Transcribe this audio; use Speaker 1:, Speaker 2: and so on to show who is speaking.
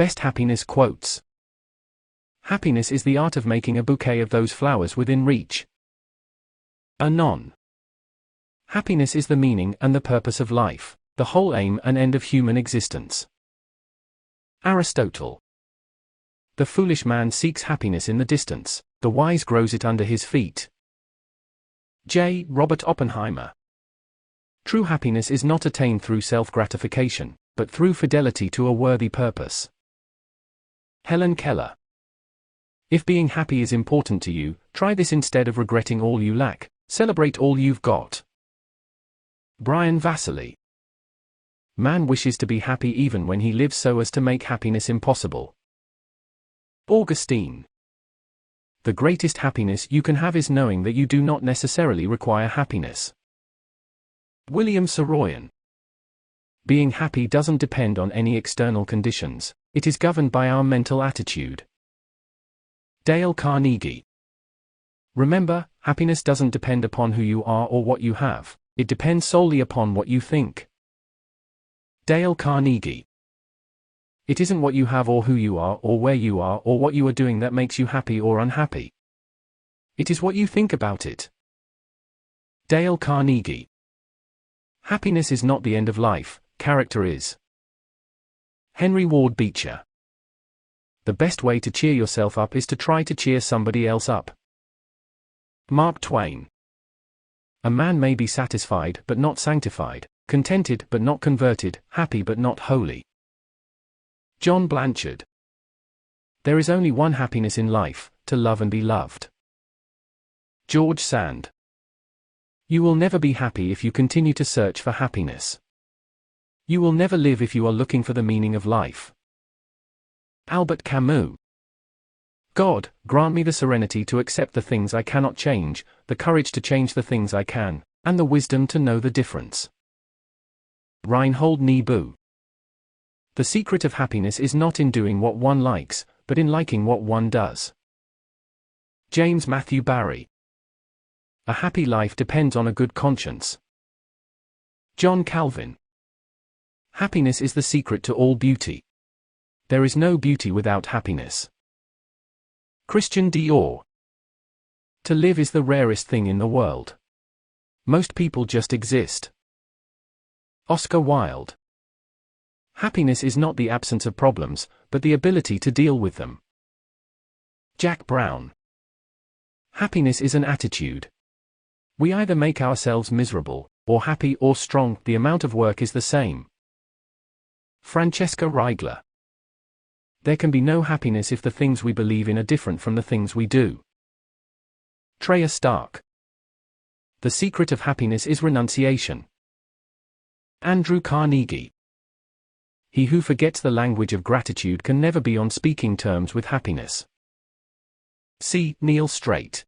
Speaker 1: Best happiness quotes. Happiness is the art of making a bouquet of those flowers within reach. Anon. Happiness is the meaning and the purpose of life, the whole aim and end of human existence. Aristotle. The foolish man seeks happiness in the distance, the wise grows it under his feet. J. Robert Oppenheimer. True happiness is not attained through self-gratification, but through fidelity to a worthy purpose. Helen Keller. If being happy is important to you, try this instead of regretting all you lack, celebrate all you've got. Brian Vasily. Man wishes to be happy even when he lives so as to make happiness impossible. Augustine. The greatest happiness you can have is knowing that you do not necessarily require happiness. William Saroyan. Being happy doesn't depend on any external conditions, it is governed by our mental attitude. Dale Carnegie. Remember, happiness doesn't depend upon who you are or what you have, it depends solely upon what you think. Dale Carnegie. It isn't what you have or who you are or where you are or what you are doing that makes you happy or unhappy. It is what you think about it. Dale Carnegie. Happiness is not the end of life, character is. Henry Ward Beecher. The best way to cheer yourself up is to try to cheer somebody else up. Mark Twain. A man may be satisfied but not sanctified, contented but not converted, happy but not holy. John Blanchard. There is only one happiness in life, to love and be loved. George Sand. You will never be happy if you continue to search for happiness. You will never live if you are looking for the meaning of life. Albert Camus. God, grant me the serenity to accept the things I cannot change, the courage to change the things I can, and the wisdom to know the difference. Reinhold Niebuhr. The secret of happiness is not in doing what one likes, but in liking what one does. James Matthew Barrie. A happy life depends on a good conscience. John Calvin. Happiness is the secret to all beauty. There is no beauty without happiness. Christian Dior. To live is the rarest thing in the world. Most people just exist. Oscar Wilde. Happiness is not the absence of problems, but the ability to deal with them. Jack Brown. Happiness is an attitude. We either make ourselves miserable, or happy or strong, the amount of work is the same. Francesca Reigler. There can be no happiness if the things we believe in are different from the things we do. Treya Stark. The secret of happiness is renunciation. Andrew Carnegie. He who forgets the language of gratitude can never be on speaking terms with happiness. C. Neil Strait.